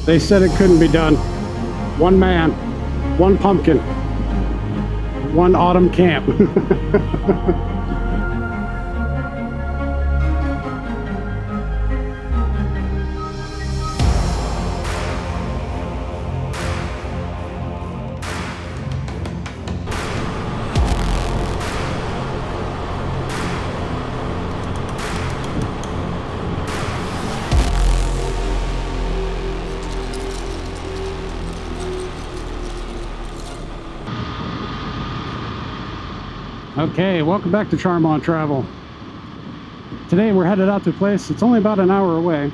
They said it couldn't be done. One man, one pumpkin, one autumn camp. Okay, welcome back to Charm on Travel. Today we're headed out to a place that's only about an hour away.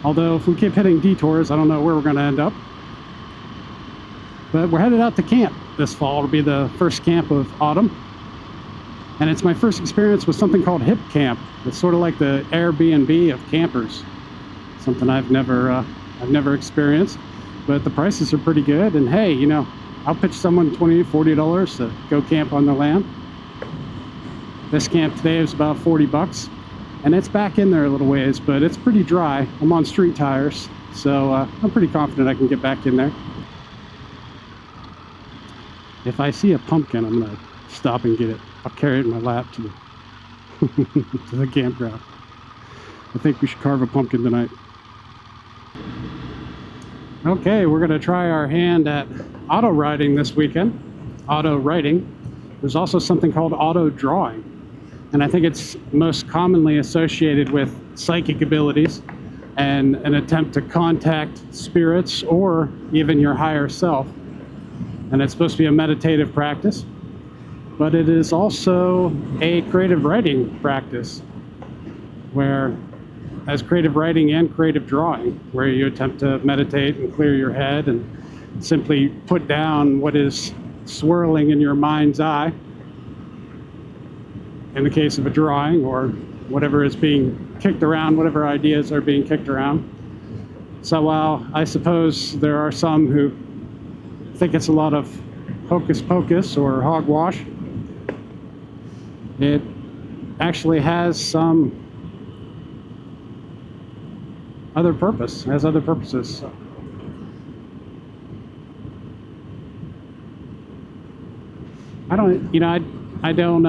Although if we keep hitting detours, I don't know where we're going to end up. But we're headed out to camp this fall. It'll be the first camp of autumn. And it's my first experience with something called hipcamp. It's sort of like the Airbnb of campers. Something I've never experienced. But the prices are pretty good. And hey, you know, I'll pitch someone $20, $40 to go camp on the land. This camp today is about 40 bucks, and it's back in there a little ways, but it's pretty dry. I'm on street tires, so I'm pretty confident I can get back in there. If I see a pumpkin, I'm gonna stop and get it. I'll carry it in my lap to the, to the campground. I think we should carve a pumpkin tonight. Okay, we're gonna try our hand at auto writing this weekend. Auto writing. There's also something called auto drawing. And I think it's most commonly associated with psychic abilities and an attempt to contact spirits or even your higher self. And it's supposed to be a meditative practice, but it is also a creative writing practice, where as creative writing and creative drawing, where you attempt to meditate and clear your head and simply put down what is swirling in your mind's eye, in the case of a drawing, or whatever is being kicked around, whatever ideas are being kicked around. So while I suppose there are some who think it's a lot of hocus pocus or hogwash, it actually has some other purpose, has other purposes. So I don't, you know, I don't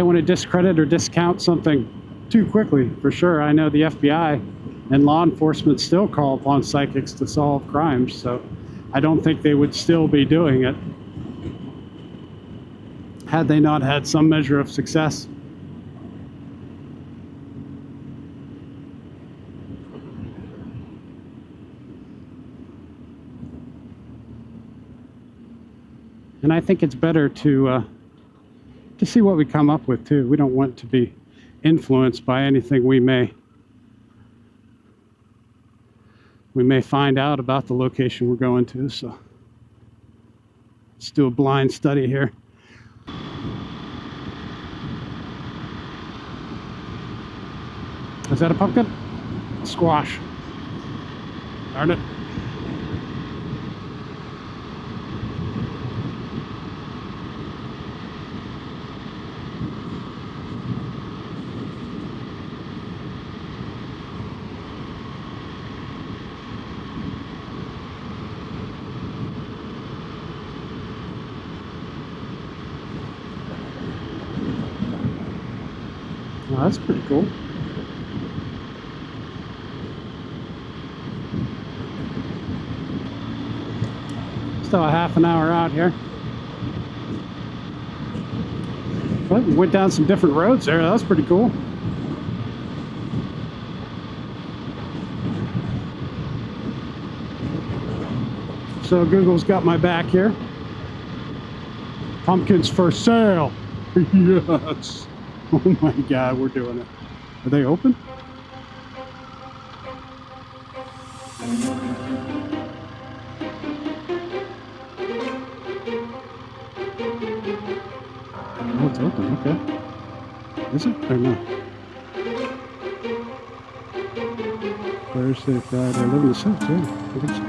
want to discredit or discount something too quickly, for sure. I know the FBI and law enforcement still call upon psychics to solve crimes, so I don't think they would still be doing it had they not had some measure of success. And I think it's better to see what we come up with too. We don't want to be influenced by anything we may find out about the location we're going to. So let's do a blind study here. Is that a pumpkin? Squash. Darn it. Oh, that's pretty cool. Still a half an hour out here. But we went down some different roads there. That was pretty cool. So Google's got my back here. Pumpkins for sale. Yes. Oh my God, we're doing it. Are they open? Oh, it's open, okay. Is it or no? Thursday, Friday, 11 to 6, yeah. I think so.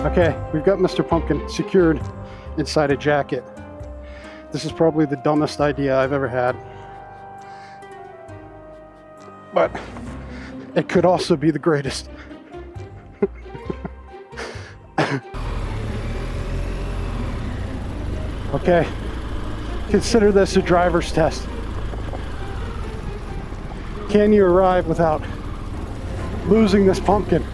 Okay, we've got Mr. Pumpkin secured inside a jacket. This is probably the dumbest idea I've ever had. But it could also be the greatest. Okay, consider this a driver's test. Can you arrive without losing this pumpkin?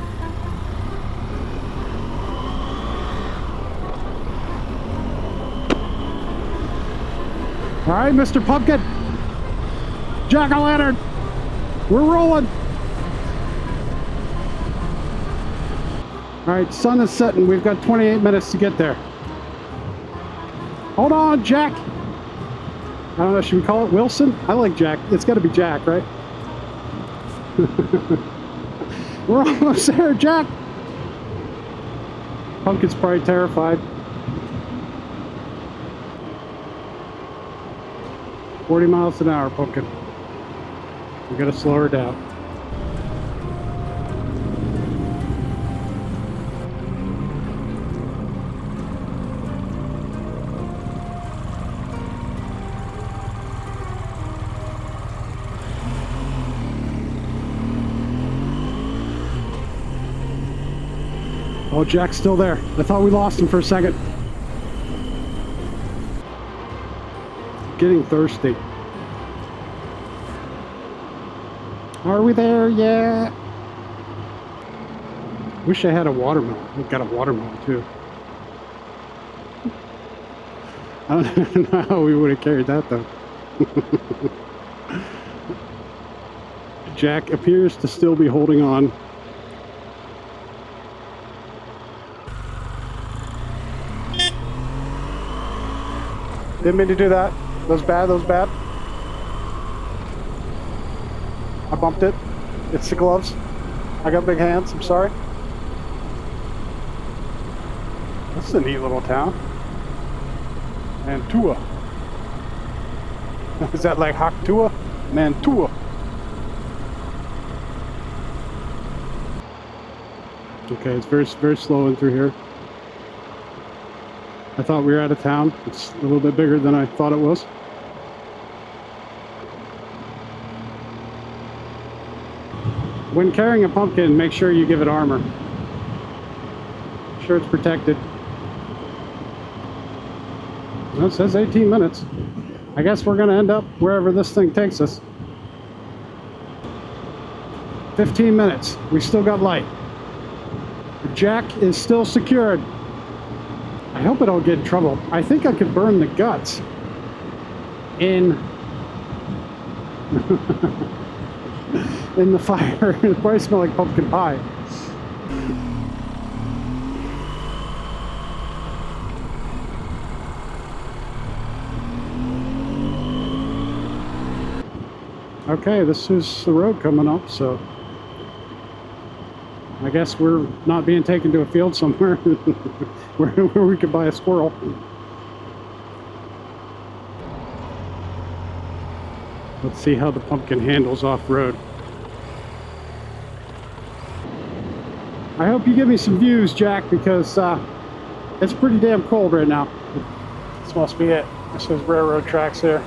All right, Mr. Pumpkin, jack-o'-lantern, we're rolling. All right, sun is setting. We've got 28 minutes to get there. Hold on, Jack. I don't know, should we call it Wilson? I like Jack. It's got to be Jack, right? We're almost there, Jack. Pumpkin's probably terrified. 40 miles an hour, Pumpkin. We gotta slow her down. Oh, Jack's still there. I thought we lost him for a second. Getting thirsty. Are we there yet? Wish I had a watermelon. We've got a watermelon too. I don't know how we would have carried that though. Jack appears to still be holding on. Didn't mean to do that. That was bad, that was bad. I bumped it. It's the gloves. I got big hands, I'm sorry. This is a neat little town. Mantua. Is that like Haktua? Mantua. Okay, it's very slow in through here. I thought we were out of town. It's a little bit bigger than I thought it was. When carrying a pumpkin, make sure you give it armor. Make sure it's protected. Well, it says 18 minutes. I guess we're going to end up wherever this thing takes us. 15 minutes. We still got light. The jack is still secured. I hope I don't get in trouble. I think I could burn the guts in in the fire. It probably smells like pumpkin pie. Okay, this is the road coming up, so I guess we're not being taken to a field somewhere where we could buy a squirrel. Let's see how the pumpkin handles off-road. I hope you give me some views, Jack, because it's pretty damn cold right now. This must be it. This is railroad tracks here.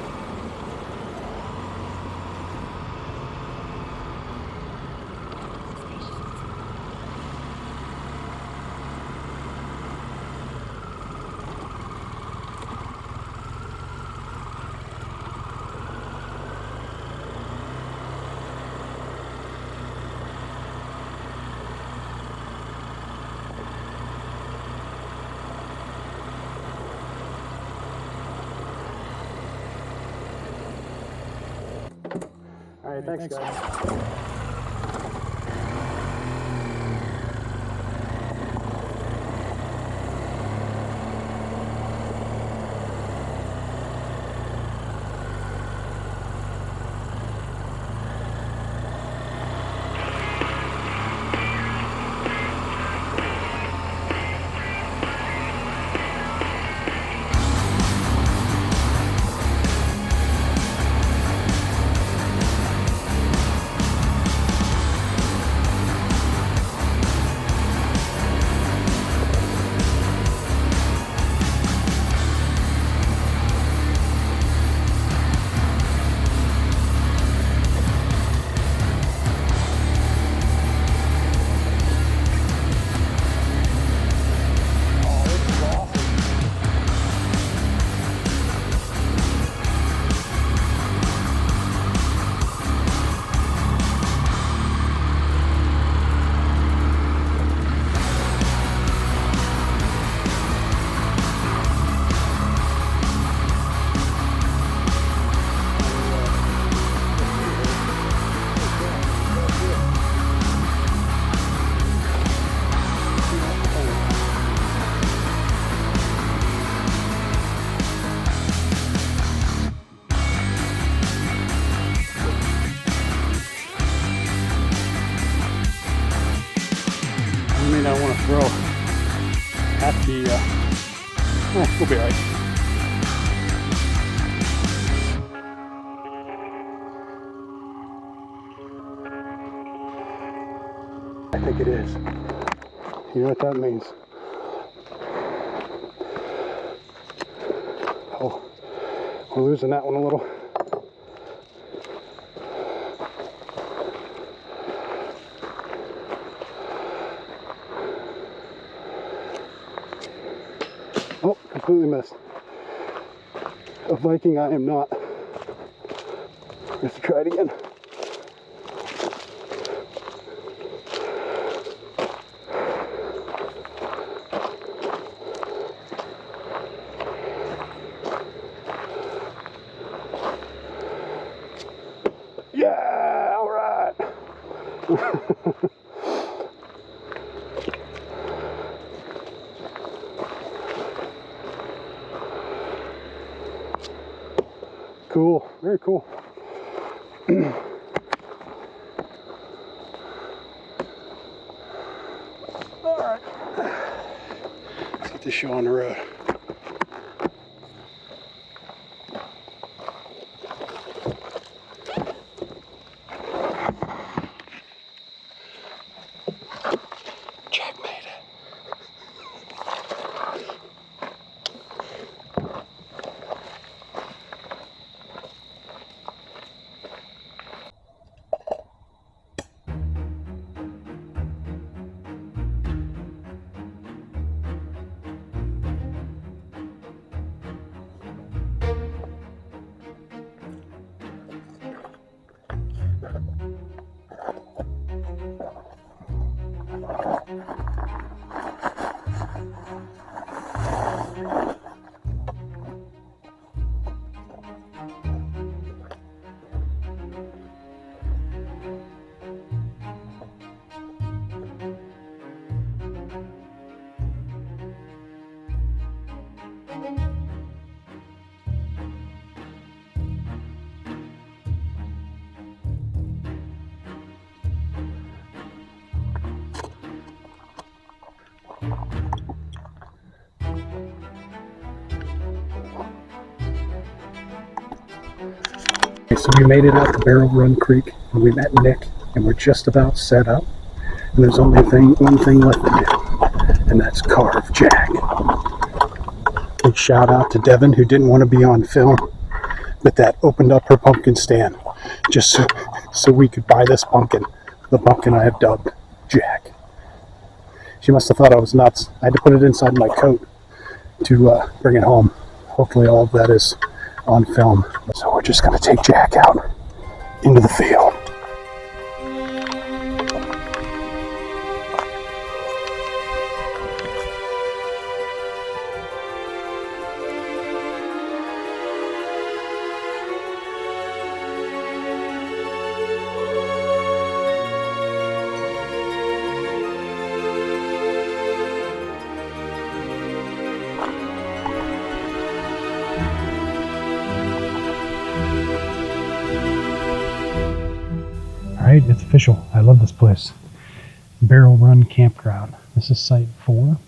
All right, thanks guys. at the, we'll be all right. I think it is. You know what that means? Oh, we're losing that one a little. Oh, completely missed. A Viking I am not. Let's try it again. Yeah, all right. Cool, very cool. All right, let's get this show on the road. So we made it out to Barrel Run Creek, and we met Nick, and we're just about set up. And there's only one thing left to do, and that's carve Jack. Big shout out to Devin, who didn't want to be on film, but that opened up her pumpkin stand just so we could buy this pumpkin, the pumpkin I have dubbed Jack. She must have thought I was nuts. I had to put it inside my coat to bring it home. Hopefully all of that is on film. So we're just going to take Jack out into the field. Alright, it's official. I love this place. Barrel Run Campground. This is site 4,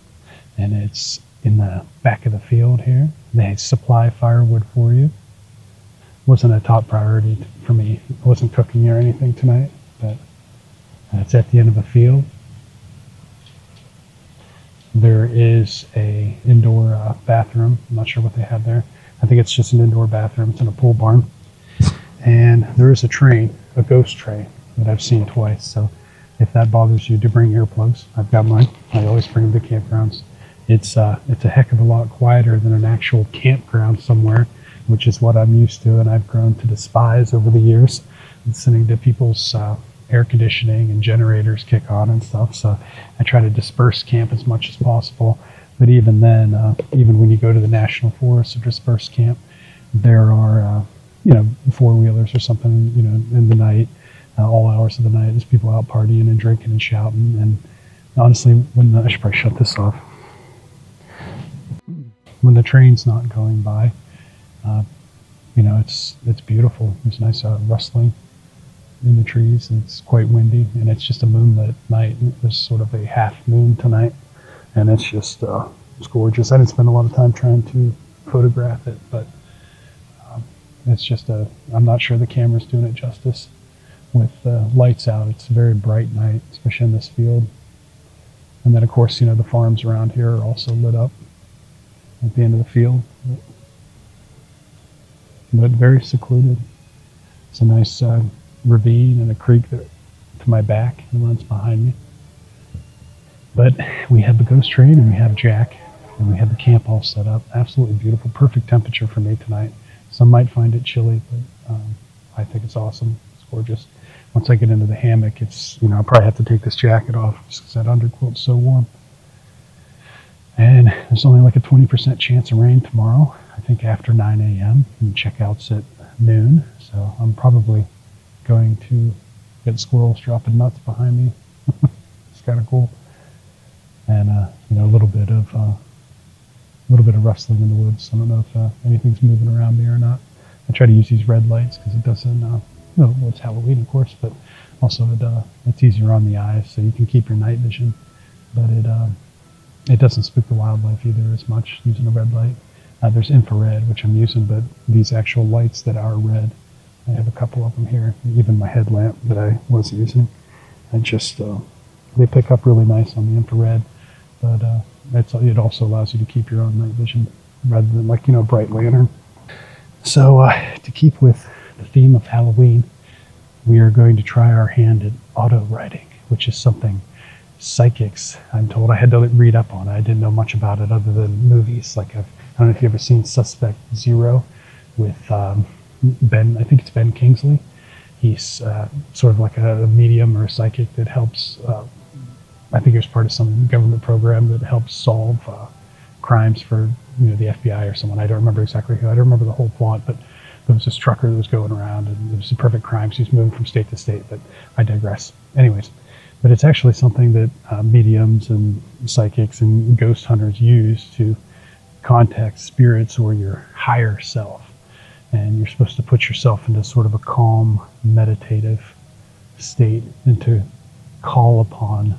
and it's in the back of the field here. They supply firewood for you. Wasn't a top priority for me. I wasn't cooking or anything tonight, but it's at the end of a field. There is a indoor bathroom. I'm not sure what they have there. I think it's just an indoor bathroom. It's in a pole barn. And there is a train, a ghost train, that I've seen twice. So if that bothers you, to bring earplugs. I've got mine. I always bring them to campgrounds. It's a heck of a lot quieter than an actual campground somewhere, which is what I'm used to, and I've grown to despise over the years, listening to people's air conditioning and generators kick on and stuff. So I try to disperse camp as much as possible. But even then, even when you go to the National Forest or disperse camp, there are four-wheelers or something, in the night, all hours of the night. There's people out partying and drinking and shouting. And honestly, I should probably shut this off. When the train's not going by, it's beautiful. There's nice rustling in the trees, and it's quite windy, and it's just a moonlit night. It was sort of a half moon tonight, and it's gorgeous. I didn't spend a lot of time trying to photograph it, but it's just I'm not sure the camera's doing it justice with lights out. It's a very bright night, especially in this field. And then, of course, the farms around here are also lit up at the end of the field. But very secluded. It's a nice ravine and a creek to my back that runs behind me. But we have the ghost train, and we have Jack, and we have the camp all set up. Absolutely beautiful, perfect temperature for me tonight. Some might find it chilly, but I think it's awesome. It's gorgeous. Once I get into the hammock, I'll probably have to take this jacket off just because that underquilt's so warm. And there's only like a 20% chance of rain tomorrow, I think after 9 a.m. and checkout's at noon. So I'm probably going to get squirrels dropping nuts behind me. It's kind of cool. And, a little bit of rustling in the woods. I don't know if anything's moving around me or not. I try to use these red lights because it doesn't, it's Halloween, of course, but also it's easier on the eyes, so you can keep your night vision. But it doesn't spook the wildlife either as much using a red light. There's infrared, which I'm using, but these actual lights that are red, I have a couple of them here. Even my headlamp that I was using, they pick up really nice on the infrared. But it also allows you to keep your own night vision rather than a bright lantern. So to keep with the theme of Halloween, we are going to try our hand at auto-writing, which is something psychics, I'm told. I had to read up on it. I didn't know much about it other than movies. I don't know if you've ever seen Suspect Zero with Ben, I think it's Ben Kingsley. He's sort of like a medium or a psychic that helps, I think he was part of some government program that helps solve crimes for the FBI or someone. I don't remember exactly who. I don't remember the whole plot, but there was this trucker that was going around, and it was a perfect crime. So he's moving from state to state, but I digress. Anyways, but it's actually something that mediums and psychics and ghost hunters use to contact spirits or your higher self. And you're supposed to put yourself into sort of a calm, meditative state and to call upon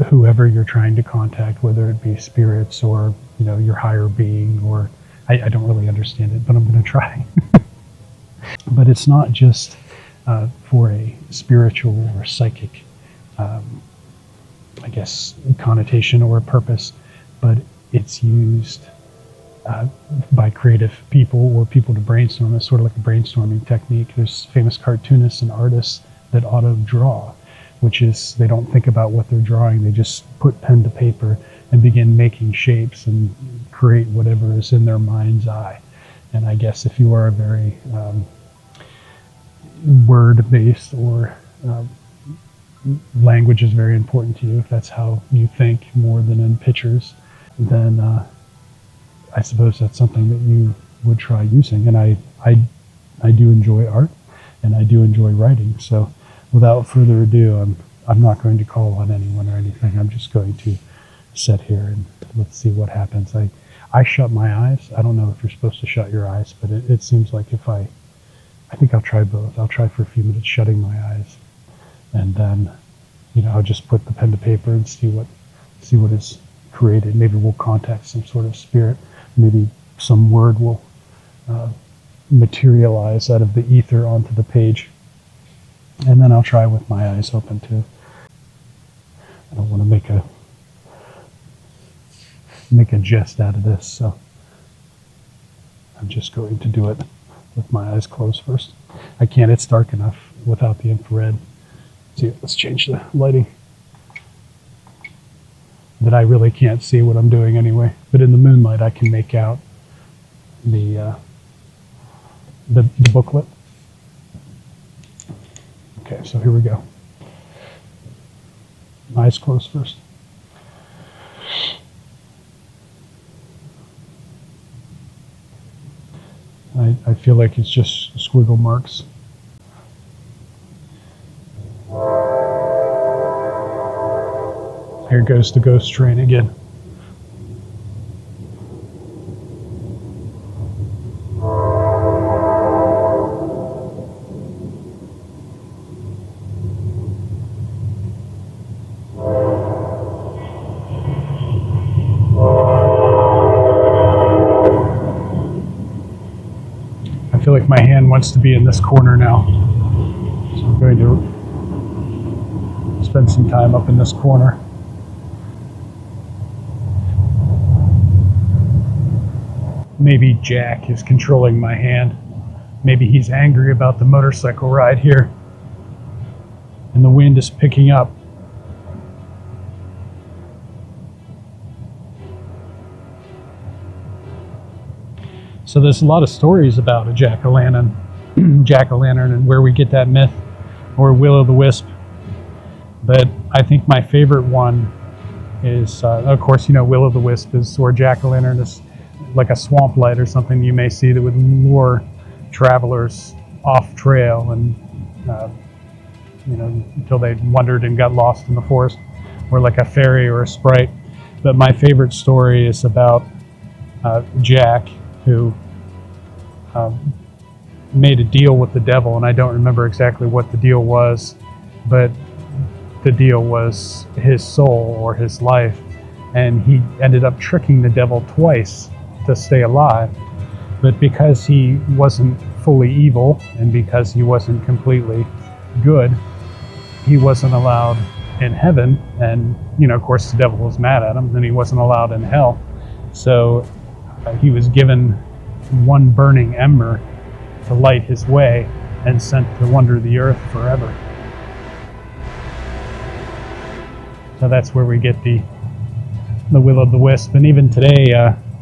whoever you're trying to contact, whether it be spirits or your higher being, or I don't really understand it, but I'm going to try. But it's not just for a spiritual or psychic, connotation or a purpose, but it's used by creative people or people to brainstorm. It's sort of like a brainstorming technique. There's famous cartoonists and artists that auto-draw, which is they don't think about what they're drawing. They just put pen to paper and begin making shapes and create whatever is in their mind's eye. And I guess if you are a very word-based or language is very important to you, if that's how you think more than in pictures, then I suppose that's something that you would try using. And I do enjoy art, and I do enjoy writing. So without further ado, I'm not going to call on anyone or anything. I'm just going to sit here and let's see what happens. I shut my eyes. I don't know if you're supposed to shut your eyes, but it seems like if I think I'll try both. I'll try for a few minutes shutting my eyes, and then I'll just put the pen to paper and see what is created. Maybe we'll contact some sort of spirit. Maybe some word will materialize out of the ether onto the page. And then I'll try with my eyes open too. I don't want to make a jest out of this, so I'm just going to do it with my eyes closed first. I can't, it's dark enough without the infrared. See, let's change the lighting. That I really can't see what I'm doing anyway. But in the moonlight, I can make out the booklet. Okay, so here we go. Eyes closed first. I feel like it's just squiggle marks. Here goes the ghost train again. wants to be in this corner now. So I'm going to spend some time up in this corner. Maybe Jack is controlling my hand. Maybe he's angry about the motorcycle ride here. And the wind is picking up. So there's a lot of stories about a jack-o'-lantern, and where we get that myth, or will-o'-the-wisp. But I think my favorite one is, of course, will-o'-the-wisp is, or jack-o'-lantern is like a swamp light or something you may see that would lure travelers off trail and, until they wandered and got lost in the forest, or like a fairy or a sprite. But my favorite story is about Jack, who made a deal with the devil, and I don't remember exactly what the deal was, but the deal was his soul or his life, and he ended up tricking the devil twice to stay alive. But because he wasn't fully evil and because he wasn't completely good, he wasn't allowed in heaven, and of course the devil was mad at him, and he wasn't allowed in hell. So he was given one burning ember to light his way and sent to wander the earth forever. So that's where we get the will-o'-the-wisp. And even today,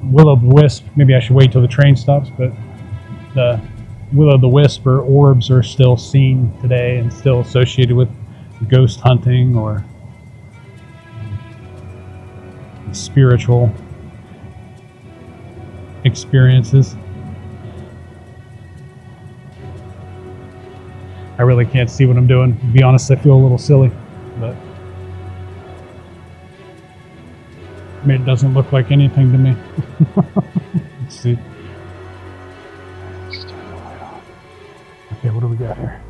will-o'-the-wisp, maybe I should wait till the train stops, but the will-o'-the-wisp or orbs are still seen today and still associated with ghost hunting or spiritual experiences. I really can't see what I'm doing. To be honest, I feel a little silly, but it doesn't look like anything to me. Let's see. Let's turn the light on. Okay, what do we got here?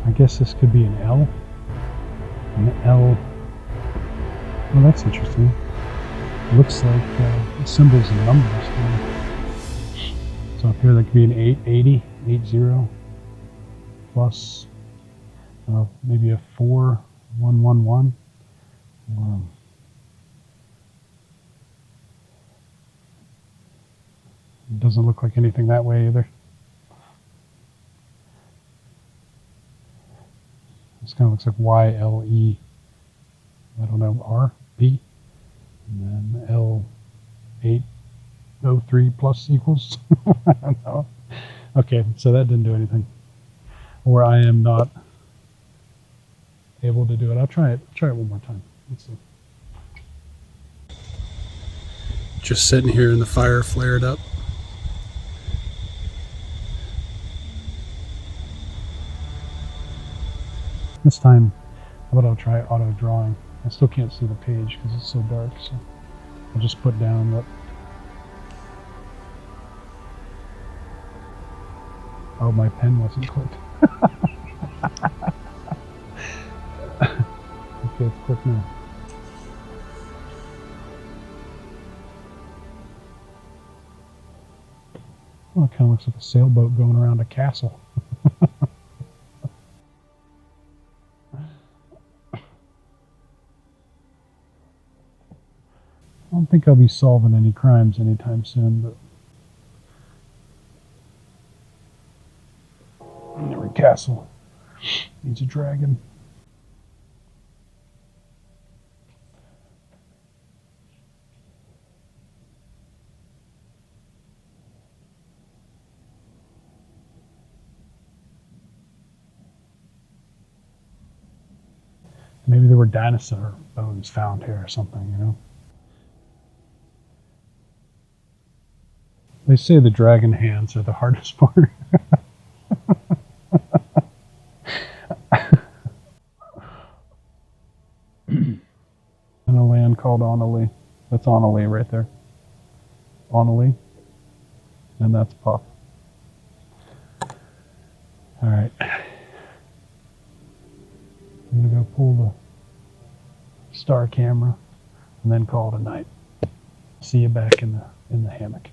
I guess this could be an L. An L. Well, that's interesting. Looks like symbols and numbers. So up here, that could be an 880, 80 plus maybe a 4111. It doesn't look like anything that way either. This kind of looks like YLE. I don't know, RP, and then L803 plus equals. I don't know. Okay, so that didn't do anything. Or I am not able to do it. I'll try it. Try it one more time. Let's see. Just sitting here and the fire flared up. This time, how about I'll try auto drawing. I still can't see the page because it's so dark, so I'll just put down what... Oh, my pen wasn't clicked. Okay, it's clicked now. Well, it kind of looks like a sailboat going around a castle. I don't think I'll be solving any crimes anytime soon, but every castle needs a dragon. Maybe there were dinosaur bones found here or something, They say the dragon hands are the hardest part. In a land called Onnalee. That's Onnalee right there. Onnalee. And that's Puff. Alright. I'm going to go pull the star camera and then call it a night. see you back in the hammock.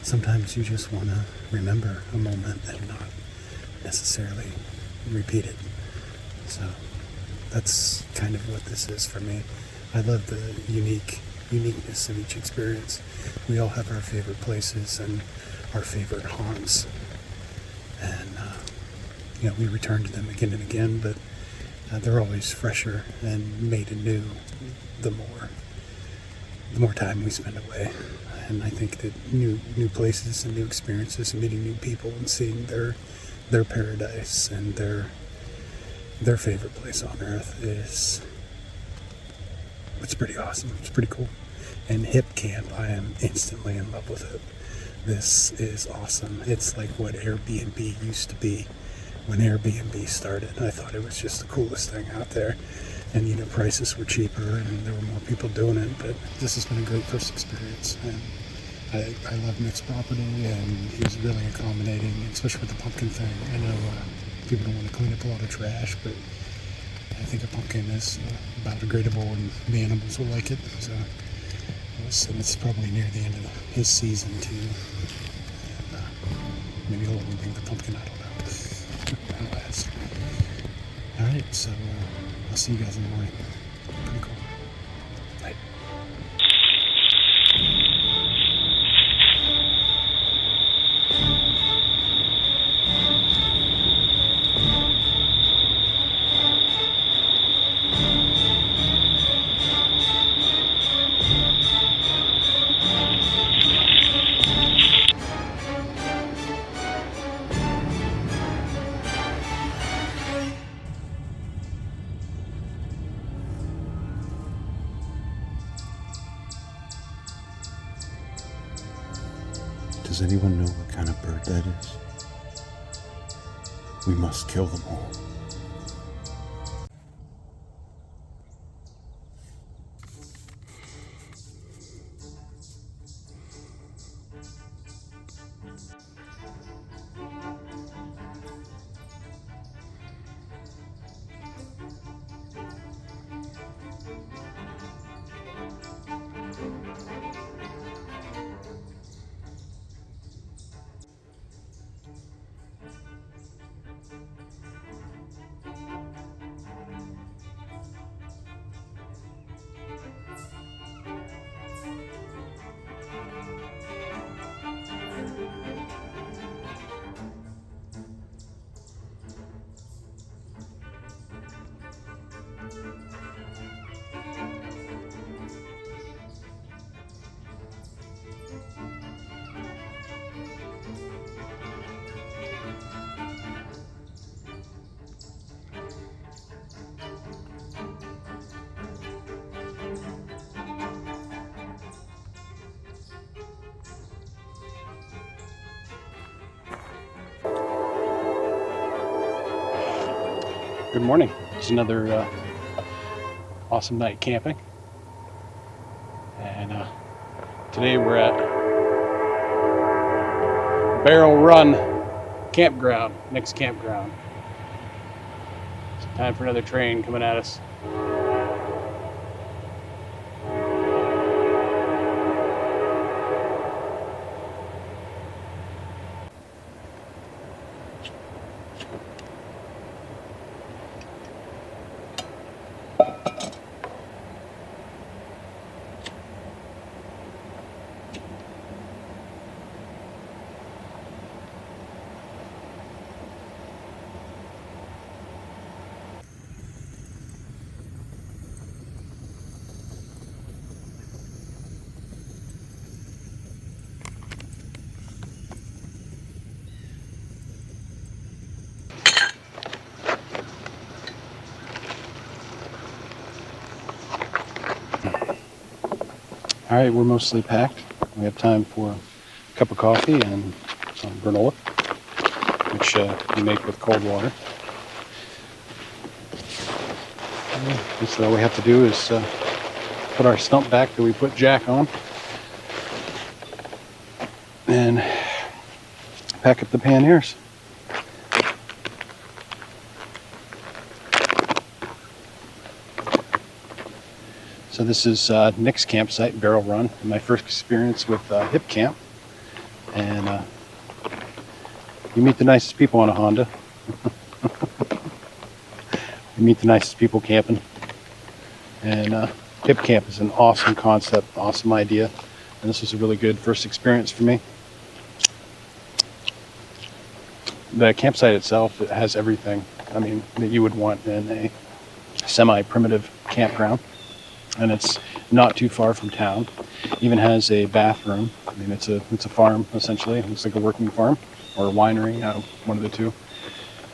Sometimes you just want to remember a moment and not necessarily repeat it. So that's kind of what this is for me. I love the uniqueness of each experience. We all have our favorite places and our favorite haunts. And, we return to them again and again, but they're always fresher and made anew the more time we spend away. And I think that new places and new experiences and meeting new people and seeing their paradise and their favorite place on earth it's pretty awesome. It's pretty cool. And hipcamp, I am instantly in love with it. This is awesome. It's like what Airbnb used to be when Airbnb started. I thought it was just the coolest thing out there. And, prices were cheaper and there were more people doing it. But this has been a great first experience. And I love Nick's property, and he's really accommodating, especially with the pumpkin thing. I know people don't want to clean up a lot of trash, but I think a pumpkin is biodegradable and the animals will like it. So, and it's probably near the end of his season too. And maybe he'll even bring the pumpkin, I don't know. I'll ask. Alright, so I'll see you guys in the morning. Pretty cool. Night. Does anyone know what kind of bird that is? We must kill them all. Good morning. It's another awesome night camping. And today we're at Barrel Run Campground, next campground. It's time for another train coming at us. All right, we're mostly packed. We have time for a cup of coffee and some granola, which you make with cold water. And so all we have to do is put our stump back that we put Jack on and pack up the panniers. So this is Nick's campsite, Barrel Run, my first experience with hipcamp. And you meet the nicest people on a Honda. You meet the nicest people camping. And hipcamp is an awesome concept, awesome idea. And this was a really good first experience for me. The campsite itself, it has everything, I mean, that you would want in a semi-primitive campground. And it's not too far from town. Even has a bathroom. I mean, it's a farm essentially. It looks like a working farm or a winery, one of the two,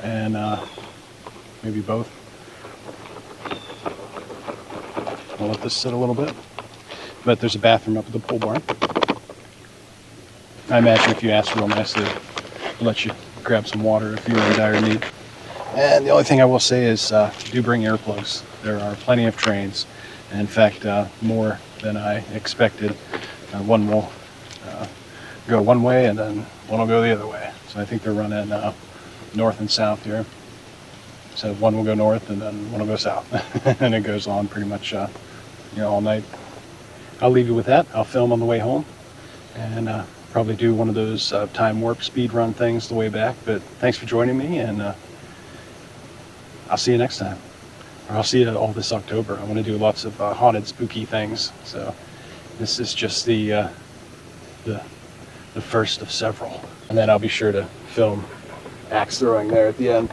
and maybe both. I'll let this sit a little bit. But there's a bathroom up at the pole barn. I imagine if you ask real nicely, they'll let you grab some water if you're in dire need. And the only thing I will say is do bring earplugs. There are plenty of trains. In fact, more than I expected. One will go one way and then one will go the other way. So I think they're running north and south here. So one will go north and then one will go south. And it goes on pretty much all night. I'll leave you with that. I'll film on the way home and probably do one of those time warp speed run things the way back. But thanks for joining me, and I'll see you next time. Or I'll see you all this October. I want to do lots of haunted, spooky things. So this is just the first of several. And then I'll be sure to film axe throwing there at the end.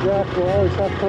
Jack will always have to